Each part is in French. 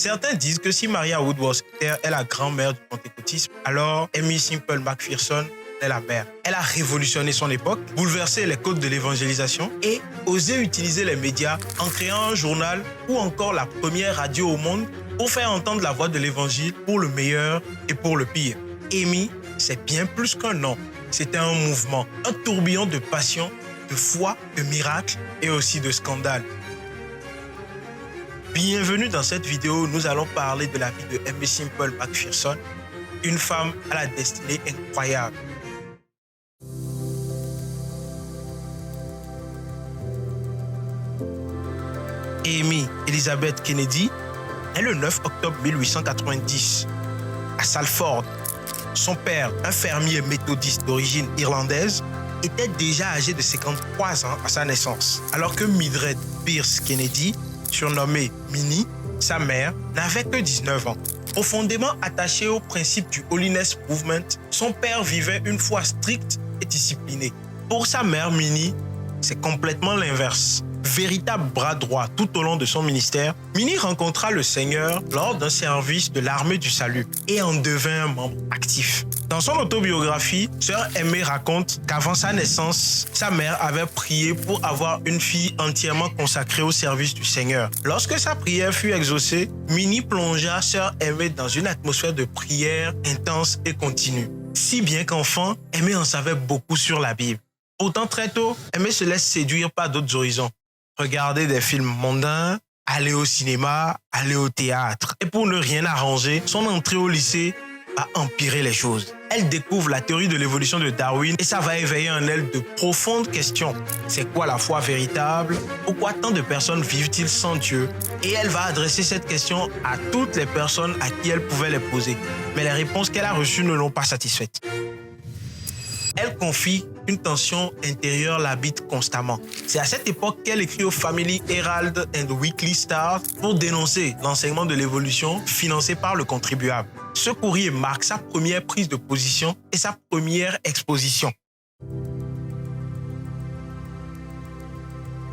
Certains disent que si Maria Woodworth est la grand-mère du pentecôtisme, alors Aimee Semple McPherson est la mère. Elle a révolutionné son époque, bouleversé les codes de l'évangélisation et osé utiliser les médias en créant un journal ou encore la première radio au monde pour faire entendre la voix de l'évangile pour le meilleur et pour le pire. Aimee, c'est bien plus qu'un nom. C'était un mouvement, un tourbillon de passion, de foi, de miracles et aussi de scandales. Bienvenue dans cette vidéo, nous allons parler de la vie de Aimee Semple McPherson, une femme à la destinée incroyable. Aimee Elizabeth Kennedy est le 9 octobre 1890 à Salford. Son père, un fermier méthodiste d'origine irlandaise, était déjà âgé de 53 ans à sa naissance, alors que Mildred Pierce Kennedy, surnommée Minnie, sa mère, n'avait que 19 ans. Profondément attaché au principe du Holiness Movement, son père vivait une foi stricte et disciplinée. Pour sa mère Minnie, c'est complètement l'inverse. Véritable bras droit tout au long de son ministère, Minnie rencontra le Seigneur lors d'un service de l'armée du salut et en devint un membre actif. Dans son autobiographie, sœur Aimee raconte qu'avant sa naissance, sa mère avait prié pour avoir une fille entièrement consacrée au service du Seigneur. Lorsque sa prière fut exaucée, Minnie plongea sœur Aimee dans une atmosphère de prière intense et continue. Si bien qu'enfant, Aimee en savait beaucoup sur la Bible. Pourtant, très tôt, Aimee se laisse séduire par d'autres horizons. Regarder des films mondains, aller au cinéma, aller au théâtre. Et pour ne rien arranger, son entrée au lycée a empiré les choses. Elle découvre la théorie de l'évolution de Darwin et ça va éveiller en elle de profondes questions. C'est quoi la foi véritable? Pourquoi tant de personnes vivent-ils sans Dieu? Et elle va adresser cette question à toutes les personnes à qui elle pouvait les poser. Mais les réponses qu'elle a reçues ne l'ont pas satisfaite. Elle confie qu'une tension intérieure l'habite constamment. C'est à cette époque qu'elle écrit au Family Herald and Weekly Star pour dénoncer l'enseignement de l'évolution financé par le contribuable. Ce courrier marque sa première prise de position et sa première exposition.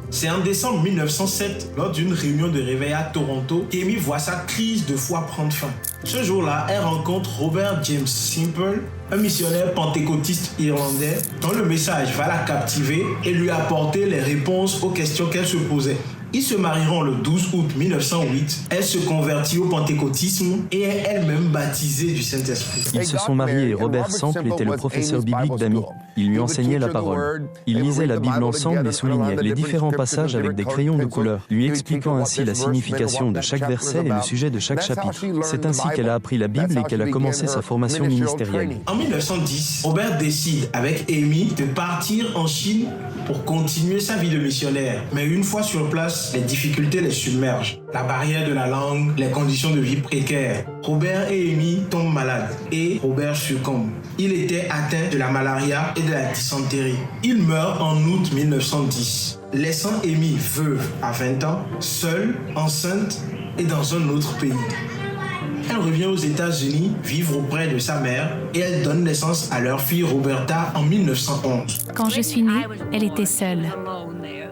C'est en décembre 1907, lors d'une réunion de réveil à Toronto, qu'Aimee voit sa crise de foi prendre fin. Ce jour-là, elle rencontre Robert James Semple, un missionnaire pentecôtiste irlandais, dont le message va la captiver et lui apporter les réponses aux questions qu'elle se posait. Ils se marieront le 12 août 1908. Elle se convertit au pentecôtisme et est elle-même baptisée du Saint-Esprit. Ils se sont mariés et Robert Semple était le professeur biblique d'Aimee. Il lui enseignait la parole. Ils lisaient la Bible ensemble et soulignaient les différents passages avec des crayons de couleur, lui expliquant ainsi la signification de chaque verset et le sujet de chaque chapitre. C'est ainsi qu'elle a appris la Bible et qu'elle a commencé sa formation ministérielle. En 1910, Robert décide avec Aimee de partir en Chine pour continuer sa vie de missionnaire. Mais une fois sur place, les difficultés les submergent. La barrière de la langue, les conditions de vie précaires. Robert et Aimee tombent malades et Robert succombe. Il était atteint de la malaria et de la dysenterie. Il meurt en août 1910, laissant Aimee veuve à 20 ans, seule, enceinte et dans un autre pays. Elle revient aux États-Unis vivre auprès de sa mère et elle donne naissance à leur fille Roberta en 1911. Quand je suis née, elle était seule.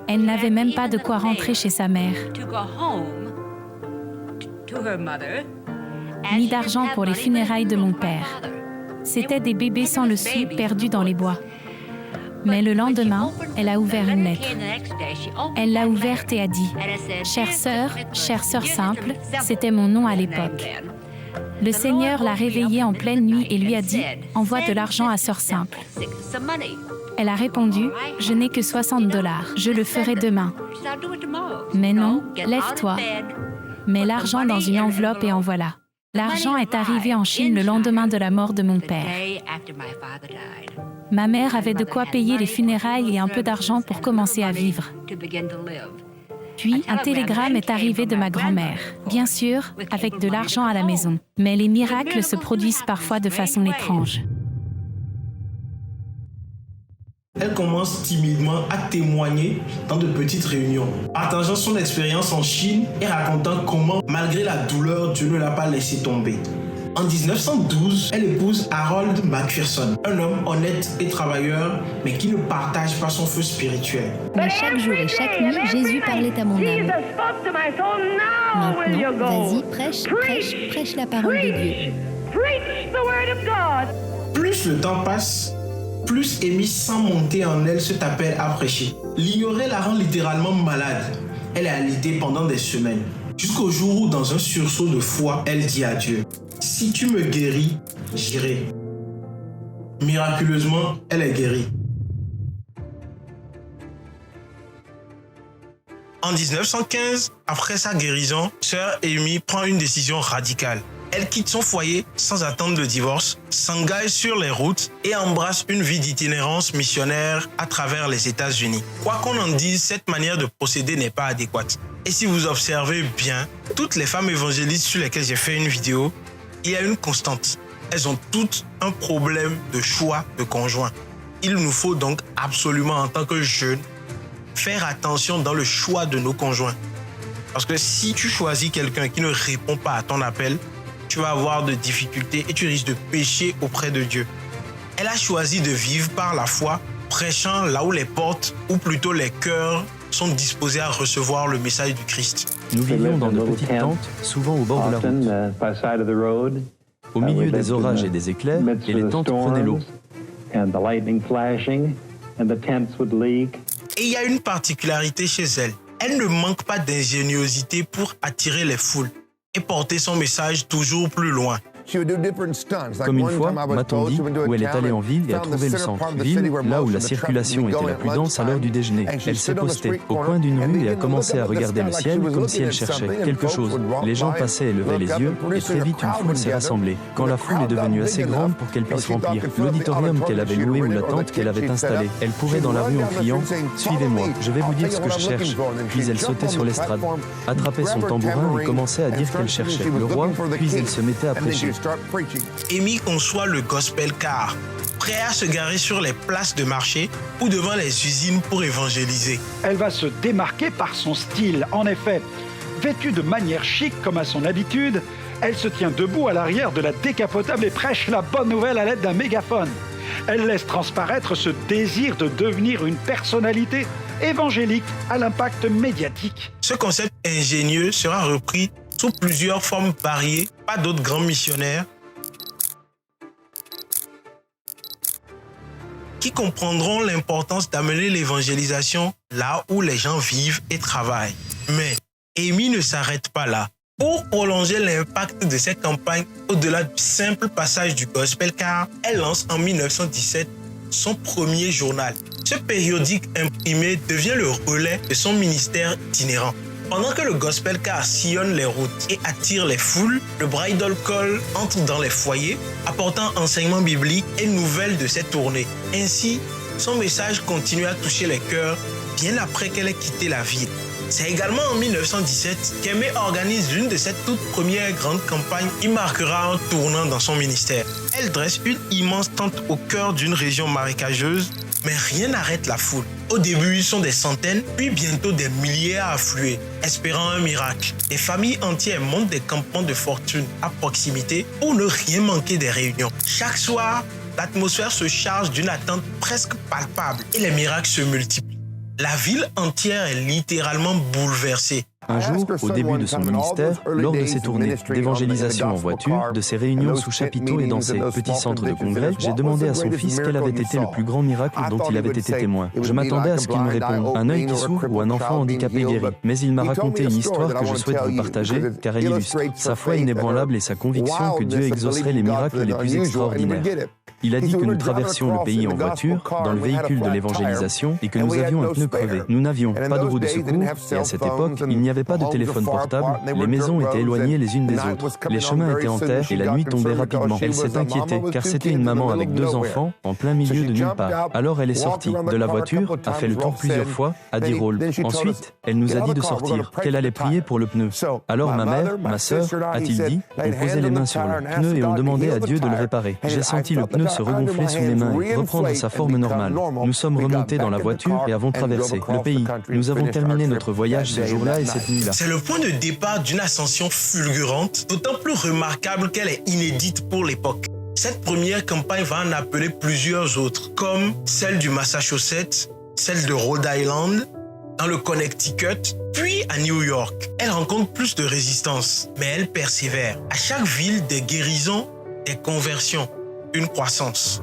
Elle n'avait même pas de quoi rentrer chez sa mère. Ni d'argent pour les funérailles de mon père. C'étaient des bébés sans le sou perdus dans les bois. Mais le lendemain, elle a ouvert une lettre. Elle l'a ouverte et a dit « Chère sœur simple », c'était mon nom à l'époque. Le Seigneur l'a réveillée en pleine nuit et lui a dit « Envoie de l'argent à sœur simple ». Elle a répondu « Je n'ai que 60 $, je le ferai demain ». Mais non, lève-toi. Mets l'argent dans une enveloppe et en voilà. L'argent est arrivé en Chine le lendemain de la mort de mon père. Ma mère avait de quoi payer les funérailles et un peu d'argent pour commencer à vivre. Puis, un télégramme est arrivé de ma grand-mère, bien sûr, avec de l'argent à la maison. Mais les miracles se produisent parfois de façon étrange. Elle commence timidement à témoigner dans de petites réunions, partageant son expérience en Chine et racontant comment, malgré la douleur, Dieu ne l'a pas laissé tomber. En 1912, elle épouse Harold McPherson, un homme honnête et travailleur, mais qui ne partage pas son feu spirituel. Mais chaque jour et chaque nuit, Jésus parlait à mon âme. Maintenant, vas-y, prêche la parole de Dieu. Plus le temps passe, plus Amy, sans monter en elle, se t'appelle à prêcher. L'ignorer la rend littéralement malade. Elle est alitée pendant des semaines. Jusqu'au jour où, dans un sursaut de foi, elle dit à Dieu, « Si tu me guéris, j'irai. » Miraculeusement, elle est guérie. En 1915, après sa guérison, sœur Amy prend une décision radicale. Elle quitte son foyer sans attendre le divorce, s'engage sur les routes et embrasse une vie d'itinérance missionnaire à travers les États-Unis. Quoi qu'on en dise, cette manière de procéder n'est pas adéquate. Et si vous observez bien, toutes les femmes évangélistes sur lesquelles j'ai fait une vidéo, il y a une constante. Elles ont toutes un problème de choix de conjoint. Il nous faut donc absolument, en tant que jeunes, faire attention dans le choix de nos conjoints. Parce que si tu choisis quelqu'un qui ne répond pas à ton appel, tu vas avoir de difficultés et tu risques de pécher auprès de Dieu. Elle a choisi de vivre par la foi, prêchant là où les portes, ou plutôt les cœurs, sont disposés à recevoir le message du Christ. Nous vivions dans de petites tentes, souvent au bord de la route. Au milieu des orages et des éclairs, et les tentes prenaient l'eau. Et il y a une particularité chez elle. Elle ne manque pas d'ingéniosité pour attirer les foules et porter son message toujours plus loin. Comme une fois, m'a-t-on dit, où elle est allée en ville et a trouvé le centre-ville, là où la circulation était la plus dense à l'heure du déjeuner. Elle s'est postée au coin d'une rue et a commencé à regarder le ciel comme si elle cherchait quelque chose. Les gens passaient et levaient les yeux, et très vite une foule s'est rassemblée. Quand la foule est devenue assez grande pour qu'elle puisse remplir l'auditorium qu'elle avait loué ou la tente qu'elle avait installée, elle courait dans la rue en criant « Suivez-moi, je vais vous dire ce que je cherche ». Puis elle sautait sur l'estrade, attrapait son tambourin et commençait à dire qu'elle cherchait le roi, puis elle se mettait à prêcher. Amy conçoit le gospel car, prêt à se garer sur les places de marché ou devant les usines pour évangéliser. Elle va se démarquer par son style. En effet, vêtue de manière chic comme à son habitude, elle se tient debout à l'arrière de la décapotable et prêche la bonne nouvelle à l'aide d'un mégaphone. Elle laisse transparaître ce désir de devenir une personnalité évangélique à l'impact médiatique. Ce concept ingénieux sera repris sous plusieurs formes variées par d'autres grands missionnaires qui comprendront l'importance d'amener l'évangélisation là où les gens vivent et travaillent. Mais Amy ne s'arrête pas là. Pour prolonger l'impact de cette campagne au-delà du simple passage du gospel car, elle lance en 1917 son premier journal. Ce périodique imprimé devient le relais de son ministère itinérant. Pendant que le gospel car sillonne les routes et attire les foules, le bridal call entre dans les foyers, apportant enseignements bibliques et nouvelles de ses tournées. Ainsi, son message continue à toucher les cœurs bien après qu'elle ait quitté la ville. C'est également en 1917 qu'Amy organise l'une de ses toutes premières grandes campagnes qui marquera un tournant dans son ministère. Elle dresse une immense tente au cœur d'une région marécageuse, mais rien n'arrête la foule. Au début, ils sont des centaines, puis bientôt des milliers à affluer, espérant un miracle. Des familles entières montent des campements de fortune à proximité pour ne rien manquer des réunions. Chaque soir, l'atmosphère se charge d'une attente presque palpable et les miracles se multiplient. La ville entière est littéralement bouleversée. Un jour, au début de son ministère, lors de ses tournées d'évangélisation en voiture, de ses réunions sous chapiteaux et dans ses petits centres de congrès, j'ai demandé à son fils quel avait été le plus grand miracle dont il avait été témoin. Je m'attendais à ce qu'il me réponde un œil qui s'ouvre ou un enfant handicapé guéri. Mais il m'a raconté une histoire que je souhaite vous partager, car elle illustre sa foi inébranlable et sa conviction que Dieu exaucerait les miracles les plus extraordinaires. Il a dit que nous traversions le pays en voiture, dans le véhicule de l'évangélisation, et que nous avions un pneu crevé. Nous n'avions pas de roue de secours, et à cette époque, il n'y avait pas de téléphone portable, les maisons étaient éloignées les unes des autres, les chemins étaient en terre et la nuit tombait rapidement. Elle s'est inquiétée, car c'était une maman avec 2 enfants, en plein milieu de nulle part. Alors elle est sortie de la voiture, a fait le tour plusieurs fois, a dit rôle. Ensuite, elle nous a dit de sortir, qu'elle allait prier pour le pneu. Alors ma mère, ma sœur, a-t-il dit, on posait les mains sur le pneu et on demandait à Dieu de le réparer. J'ai senti le pneu se regonfler sous mes mains et reprendre sa forme normale. Nous sommes remontés dans la voiture et avons traversé le pays. Nous avons terminé notre voyage ce jour-là et cette nuit-là. C'est le point de départ d'une ascension fulgurante, d'autant plus remarquable qu'elle est inédite pour l'époque. Cette première campagne va en appeler plusieurs autres, comme celle du Massachusetts, celle de Rhode Island, dans le Connecticut, puis à New York. Elle rencontre plus de résistance, mais elle persévère. À chaque ville, des guérisons, des conversions, une croissance.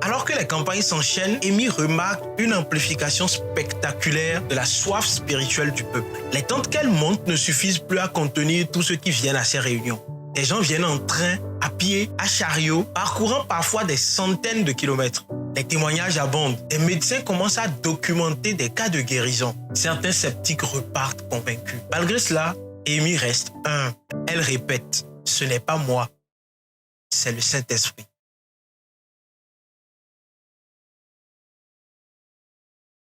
Alors que les campagnes s'enchaînent, Amy remarque une amplification spectaculaire de la soif spirituelle du peuple. Les tentes qu'elle monte ne suffisent plus à contenir tous ceux qui viennent à ces réunions. Les gens viennent en train, à pied, à chariot, parcourant parfois des centaines de kilomètres. Les témoignages abondent. Les médecins commencent à documenter des cas de guérison. Certains sceptiques repartent convaincus. Malgré cela, Amy reste humble. Elle répète, « Ce n'est pas moi, c'est le Saint-Esprit. »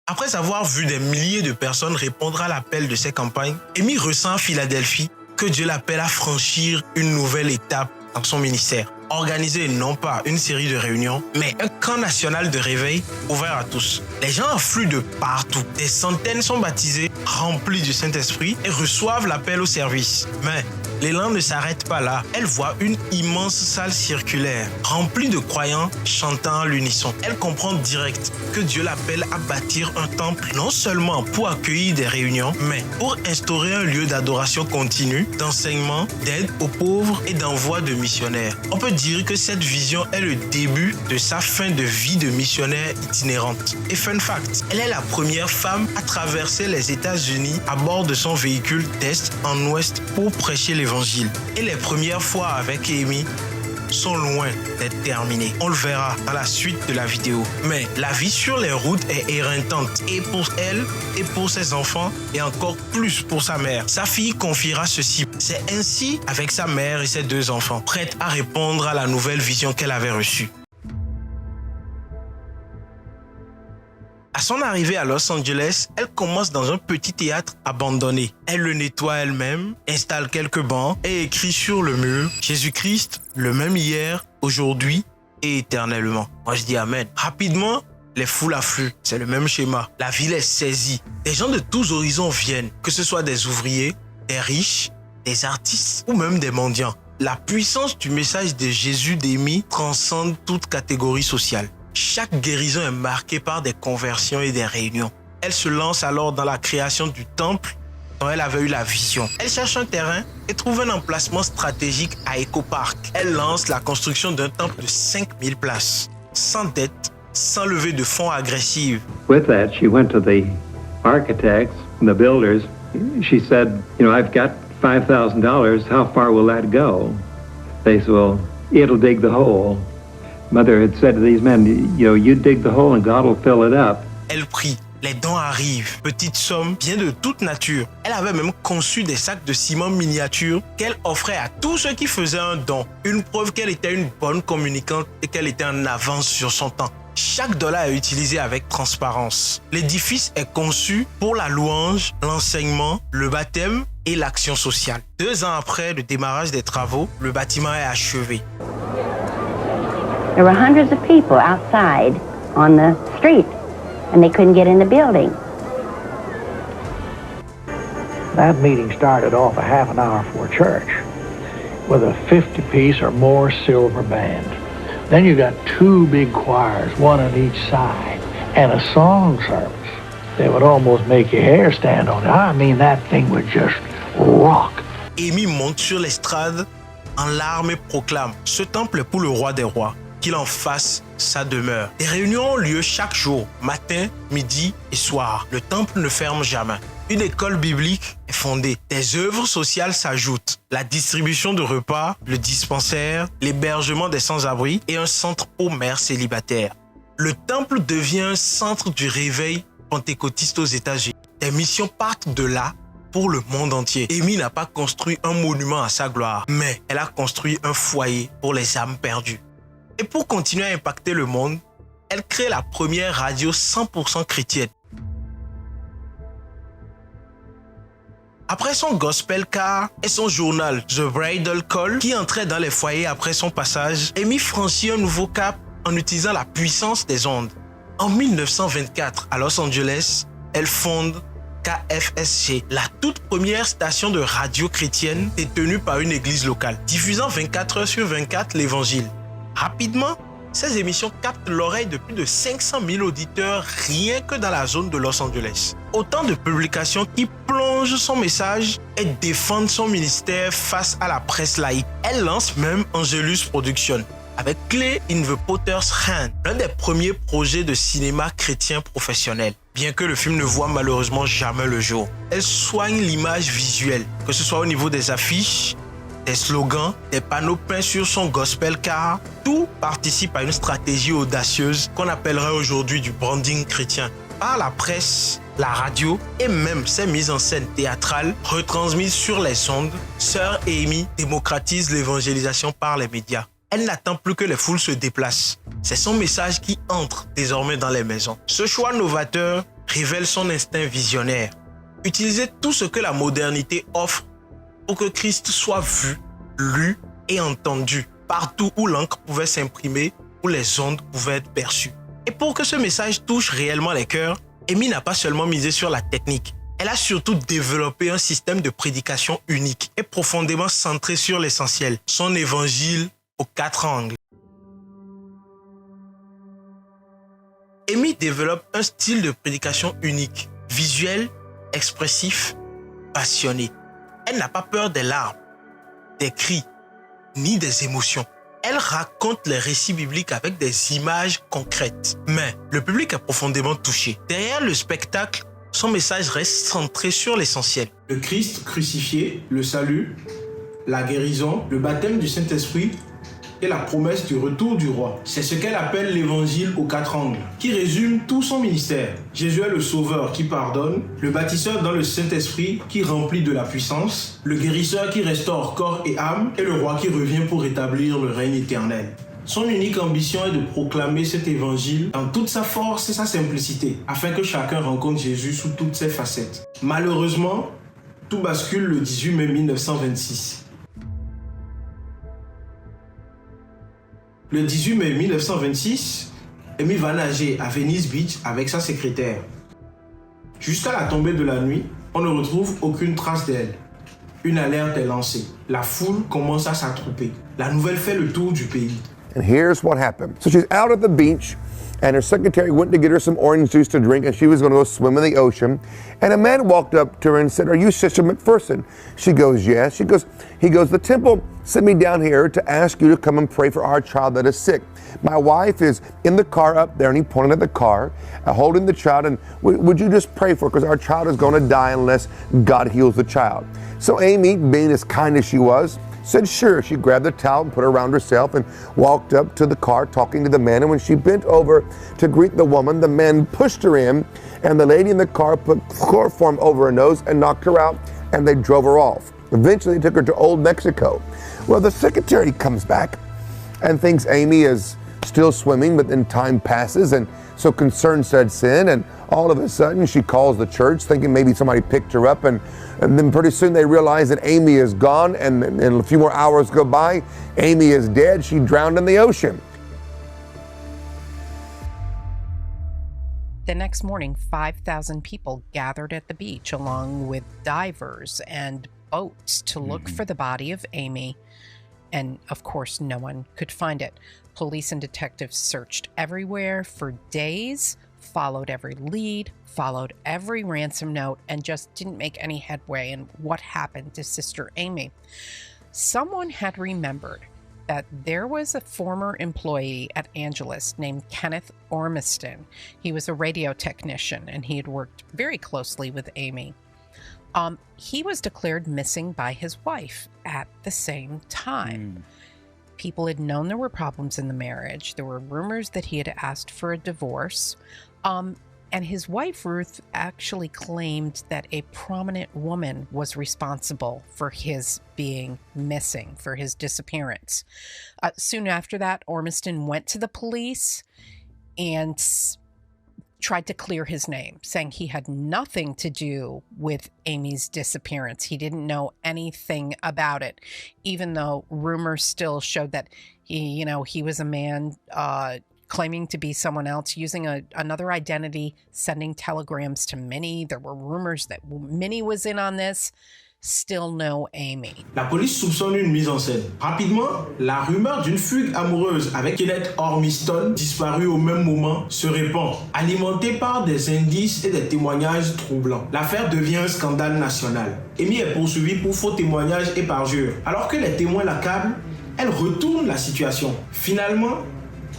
Après avoir vu des milliers de personnes répondre à l'appel de ces campagnes, Amy ressent à Philadelphie que Dieu l'appelle à franchir une nouvelle étape dans son ministère. Organiser non pas une série de réunions, mais un camp national de réveil ouvert à tous. Les gens affluent de partout. Des centaines sont baptisés, remplis du Saint-Esprit et reçoivent l'appel au service. Mais l'élan ne s'arrête pas là. Elle voit une immense salle circulaire, remplie de croyants chantant à l'unisson. Elle comprend direct que Dieu l'appelle à bâtir un temple, non seulement pour accueillir des réunions, mais pour instaurer un lieu d'adoration continue, d'enseignement, d'aide aux pauvres et d'envoi de missionnaires. On peut dire que cette vision est le début de sa fin de vie de missionnaire itinérante. Et fun fact, elle est la première femme à traverser les États-Unis à bord de son véhicule d'est en ouest pour prêcher l'évangile. Et les premières fois avec Amy sont loin d'être terminées. On le verra dans la suite de la vidéo. Mais la vie sur les routes est éreintante, et pour elle, et pour ses enfants, et encore plus pour sa mère. Sa fille confiera ceci. C'est ainsi avec sa mère et ses deux enfants, prête à répondre à la nouvelle vision qu'elle avait reçue. À son arrivée à Los Angeles, elle commence dans un petit théâtre abandonné. Elle le nettoie elle-même, installe quelques bancs et écrit sur le mur « Jésus-Christ, le même hier, aujourd'hui et éternellement ». Moi je dis Amen. Rapidement, les foules affluent. C'est le même schéma. La ville est saisie. Des gens de tous horizons viennent, que ce soit des ouvriers, des riches, des artistes ou même des mendiants. La puissance du message de Jésus d'Amy transcende toute catégorie sociale. Chaque guérison est marquée par des conversions et des réunions. Elle se lance alors dans la création du temple dont elle avait eu la vision. Elle cherche un terrain et trouve un emplacement stratégique à Echo Park. Elle lance la construction d'un temple de 5000 places, sans dette, sans levée de fonds agressive. With that, she went to the architects and the builders. She said, I've got $5,000. How far will that go? They said, well, it'll dig the hole. Mother had said to these men, you dig the hole and God will fill it up. Elle prie, les dons arrivent, petites sommes, bien de toute nature. Elle avait même conçu des sacs de ciment miniatures qu'elle offrait à tous ceux qui faisaient un don. Une preuve qu'elle était une bonne communicante et qu'elle était en avance sur son temps. Chaque dollar est utilisé avec transparence. L'édifice est conçu pour la louange, l'enseignement, le baptême et l'action sociale. 2 ans après le démarrage des travaux, le bâtiment est achevé. There were hundreds of people outside on the street, and they couldn't get in the building. That meeting started off a half an hour before church with a 50-piece or more silver band. Then you got 2 big choirs, one on each side, and a song service. They would almost make your hair stand on it. I mean, that thing would just rock. Amy monte sur l'estrade en larmes et proclame « Ce temple est pour le roi des rois. » qu'il en fasse sa demeure. Les réunions ont lieu chaque jour, matin, midi et soir. Le temple ne ferme jamais. Une école biblique est fondée. Des œuvres sociales s'ajoutent. La distribution de repas, le dispensaire, l'hébergement des sans-abri et un centre pour mères célibataires. Le temple devient un centre du réveil pentecôtiste aux États-Unis. Des missions partent de là pour le monde entier. Amy n'a pas construit un monument à sa gloire, mais elle a construit un foyer pour les âmes perdues. Et pour continuer à impacter le monde, elle crée la première radio 100% chrétienne. Après son gospel car et son journal The Bridal Call qui entrait dans les foyers après son passage, Amy franchit un nouveau cap en utilisant la puissance des ondes. En 1924, à Los Angeles, elle fonde KFSG, la toute première station de radio chrétienne détenue par une église locale, diffusant 24 heures sur 24 l'évangile. Rapidement, Ces émissions captent l'oreille de plus de 500 000 auditeurs rien que dans la zone de Los Angeles. Autant de publications qui plongent son message et défendent son ministère face à la presse laïque. Elle lance même Angelus Productions avec Clay in the Potter's Hand, l'un des premiers projets de cinéma chrétien professionnel. Bien que le film ne voit malheureusement jamais le jour, elle soigne l'image visuelle, que ce soit au niveau des affiches, des slogans, des panneaux peints sur son gospel car tout participe à une stratégie audacieuse qu'on appellerait aujourd'hui du branding chrétien. Par la presse, la radio et même ses mises en scène théâtrales retransmises sur les ondes, Sœur Amy démocratise l'évangélisation par les médias. Elle n'attend plus que les foules se déplacent. C'est son message qui entre désormais dans les maisons. Ce choix novateur révèle son instinct visionnaire. Utiliser tout ce que la modernité offre pour que Christ soit vu, lu et entendu partout où l'encre pouvait s'imprimer, où les ondes pouvaient être perçues. Et pour que ce message touche réellement les cœurs, Amy n'a pas seulement misé sur la technique. Elle a surtout développé un système de prédication unique et profondément centré sur l'essentiel, son évangile aux 4 angles. Amy développe un style de prédication unique, visuel, expressif, passionné. Elle n'a pas peur des larmes, des cris, ni des émotions. Elle raconte les récits bibliques avec des images concrètes. Mais le public est profondément touché. Derrière le spectacle, son message reste centré sur l'essentiel. Le Christ crucifié, le salut, la guérison, le baptême du Saint-Esprit et la promesse du retour du roi. C'est ce qu'elle appelle l'évangile aux 4 angles, qui résume tout son ministère. Jésus est le sauveur qui pardonne, le bâtisseur dans le Saint-Esprit qui remplit de la puissance, le guérisseur qui restaure corps et âme, et le roi qui revient pour établir le règne éternel. Son unique ambition est de proclamer cet évangile dans toute sa force et sa simplicité, afin que chacun rencontre Jésus sous toutes ses facettes. Malheureusement, tout bascule le 18 mai 1926. Le 18 mai 1926, Amy va nager à Venice Beach avec sa secrétaire. Jusqu'à la tombée de la nuit, on ne retrouve aucune trace d'elle. Une alerte est lancée. La foule commence à s'attrouper. La nouvelle fait le tour du pays. And here's what happened. So she's out at the beach, and her secretary went to get her some orange juice to drink, and she was going to go swim in the ocean. And a man walked up to her and said, "Are you Sister McPherson?" She goes, "Yes." He goes, "The temple sent me down here to ask you to come and pray for our child that is sick. My wife is in the car up there," and he pointed at the car, holding the child, and would you just pray for her, because our child is going to die unless God heals the child. So Amy, being as kind as she was, said sure. She grabbed the towel and put it around herself and walked up to the car talking to the man. And when she bent over to greet the woman, the man pushed her in, and the lady in the car put chloroform over her nose and knocked her out, and they drove her off. Eventually they took her to Old Mexico. Well, the secretary comes back and thinks Amy is still swimming, but then time passes, and so concern sets in, and all of a sudden she calls the church thinking maybe somebody picked her up, and then pretty soon they realize that Amy is gone, and a few more hours go by, Amy is dead. She drowned in the ocean. The next morning, 5,000 people gathered at the beach along with divers and boats to look for the body of Amy. And of course, no one could find it. Police and detectives searched everywhere for days, followed every lead, followed every ransom note, and just didn't make any headway in what happened to Sister Amy. Someone had remembered that there was a former employee at Angelus named Kenneth Ormiston. He was a radio technician, and he had worked very closely with Amy. He was declared missing by his wife at the same time. People had known there were problems in the marriage. There were rumors that he had asked for a divorce. And his wife, Ruth, actually claimed that a prominent woman was responsible for his being missing, for his disappearance. Soon after that, Ormiston went to the police and tried to clear his name, saying he had nothing to do with Amy's disappearance. He didn't know anything about it, even though rumors still showed that he was a man claiming to be someone else, using another identity, sending telegrams to Minnie. There were rumors that Minnie was in on this. still know Amy. La police soupçonne une mise en scène. Rapidement, la rumeur d'une fugue amoureuse avec Kenneth Ormiston, disparu au même moment, se répand, alimentée par des indices et des témoignages troublants. L'affaire devient un scandale national. Amy est poursuivie pour faux témoignages et parjure. Alors que les témoins l'accablent, elle retourne la situation. Finalement,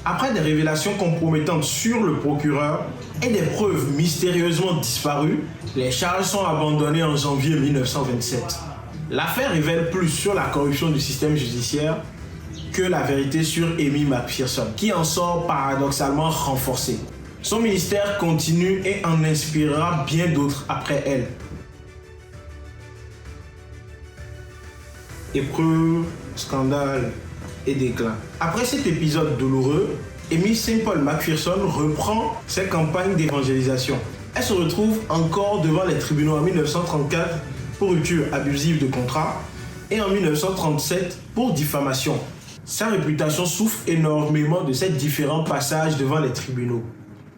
après des révélations compromettantes sur le procureur et des preuves mystérieusement disparues, les charges sont abandonnées en janvier 1927. L'affaire révèle plus sur la corruption du système judiciaire que la vérité sur Amy McPherson, qui en sort paradoxalement renforcée. Son ministère continue et en inspirera bien d'autres après elle. Épreuve, scandale et déclin. Après cet épisode douloureux, Amy Simple McPherson reprend ses campagnes d'évangélisation. Elle se retrouve encore devant les tribunaux en 1934 pour rupture abusive de contrat et en 1937 pour diffamation. Sa réputation souffre énormément de ces différents passages devant les tribunaux.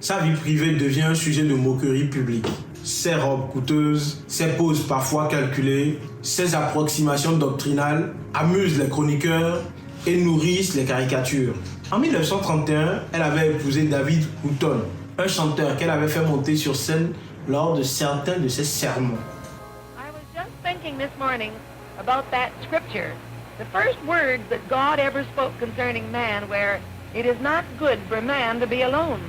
Sa vie privée devient un sujet de moquerie publique. Ses robes coûteuses, ses poses parfois calculées, ses approximations doctrinales amusent les chroniqueurs et nourrissent les caricatures. En 1931, elle avait épousé David Hutton, un chanteur qu'elle avait fait monter sur scène lors de certains de ses sermons. I was just thinking this morning about that scripture. The first words that God ever spoke concerning man were, "It is not good for man to be alone."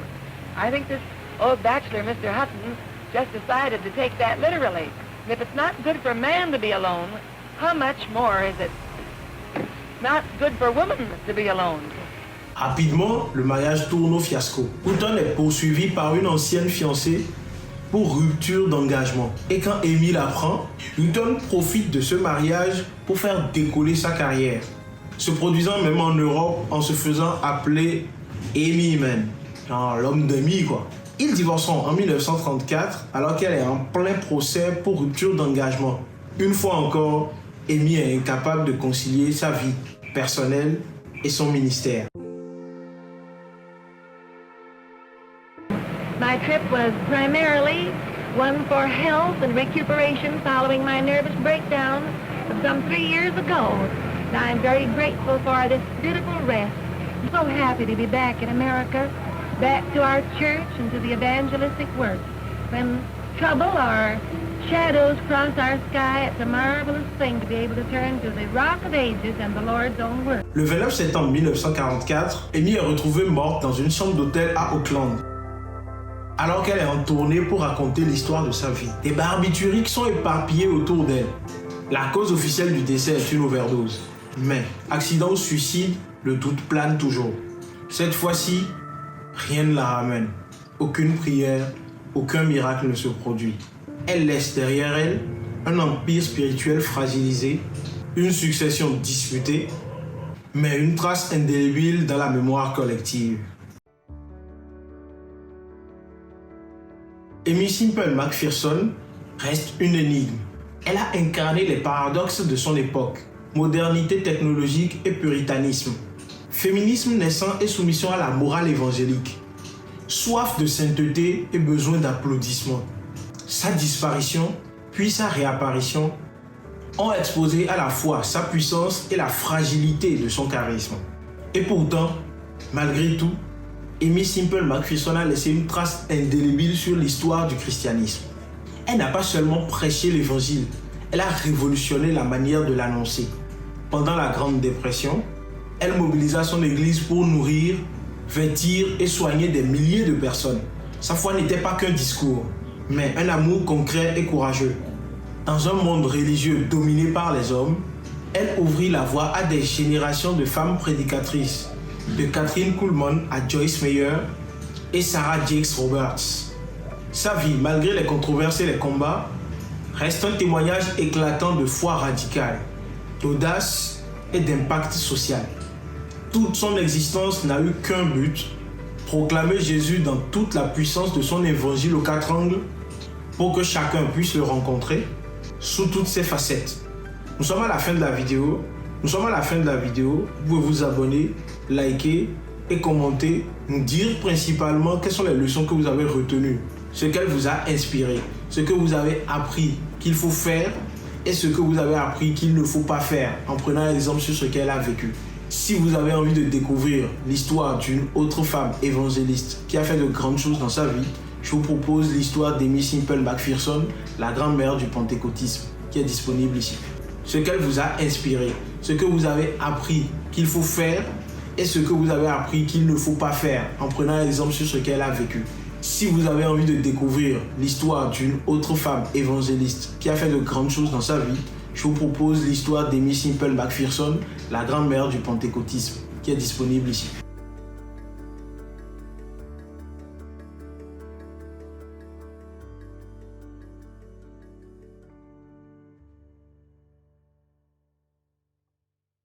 I think this old bachelor, Mr. Hutton, just decided to take that literally. And if it's not good for man to be alone, how much more is it not good for women to be alone? Rapidement, le mariage tourne au fiasco. Hutton est poursuivi par une ancienne fiancée pour rupture d'engagement. Et quand Amy l'apprend, Hutton profite de ce mariage pour faire décoller sa carrière, se produisant même en Europe en se faisant appeler Amy Man, genre l'homme d'Amy quoi. Ils divorceront en 1934 alors qu'elle est en plein procès pour rupture d'engagement. Une fois encore, Amy est incapable de concilier sa vie personnelle et son ministère. My trip was primarily one for health and recuperation following my nervous breakdown of some 3 years ago. And I'm very grateful for this beautiful rest. I'm so happy to be back in America, back to our church and to the evangelistic work. When trouble or shadows cross our sky, it's a marvelous thing to be able to turn to the Rock of Ages and the Lord's own word. Le 29 septembre 1944, Amy est retrouvée morte dans une chambre d'hôtel à Auckland, alors qu'elle est en tournée pour raconter l'histoire de sa vie. Des barbituriques sont éparpillés autour d'elle. La cause officielle du décès est une overdose. Mais, accident ou suicide, le doute plane toujours. Cette fois-ci, rien ne la ramène. Aucune prière, aucun miracle ne se produit. Elle laisse derrière elle un empire spirituel fragilisé, une succession disputée, mais une trace indélébile dans la mémoire collective. Amy Simple McPherson reste une énigme. Elle a incarné les paradoxes de son époque, modernité technologique et puritanisme, féminisme naissant et soumission à la morale évangélique, soif de sainteté et besoin d'applaudissements. Sa disparition, puis sa réapparition, ont exposé à la fois sa puissance et la fragilité de son charisme. Et pourtant, malgré tout, Amy Simple McPherson a laissé une trace indélébile sur l'histoire du christianisme. Elle n'a pas seulement prêché l'évangile, elle a révolutionné la manière de l'annoncer. Pendant la Grande Dépression, elle mobilisa son église pour nourrir, vêtir et soigner des milliers de personnes. Sa foi n'était pas qu'un discours, mais un amour concret et courageux. Dans un monde religieux dominé par les hommes, elle ouvrit la voie à des générations de femmes prédicatrices, de Catherine Kuhlman à Joyce Meyer et Sarah Jakes Roberts. Sa vie, malgré les controverses et les combats, reste un témoignage éclatant de foi radicale, d'audace et d'impact social. Toute son existence n'a eu qu'un but, proclamer Jésus dans toute la puissance de son évangile aux 4 angles pour que chacun puisse le rencontrer sous toutes ses facettes. Nous sommes à la fin de la vidéo. Vous pouvez vous abonner, liker et commenter, nous dire principalement quelles sont les leçons que vous avez retenues, ce qu'elle vous a inspiré, ce que vous avez appris qu'il faut faire et ce que vous avez appris qu'il ne faut pas faire en prenant exemple sur ce qu'elle a vécu. Si vous avez envie de découvrir l'histoire d'une autre femme évangéliste qui a fait de grandes choses dans sa vie, je vous propose l'histoire d'Aimee Semple McPherson, la grand-mère du pentecôtisme, qui est disponible ici. Ce qu'elle vous a inspiré, ce que vous avez appris qu'il faut faire et ce que vous avez appris qu'il ne faut pas faire en prenant exemple sur ce qu'elle a vécu. Si vous avez envie de découvrir l'histoire d'une autre femme évangéliste qui a fait de grandes choses dans sa vie, je vous propose l'histoire d'Aimee Semple McPherson, la grand-mère du pentecôtisme, qui est disponible ici.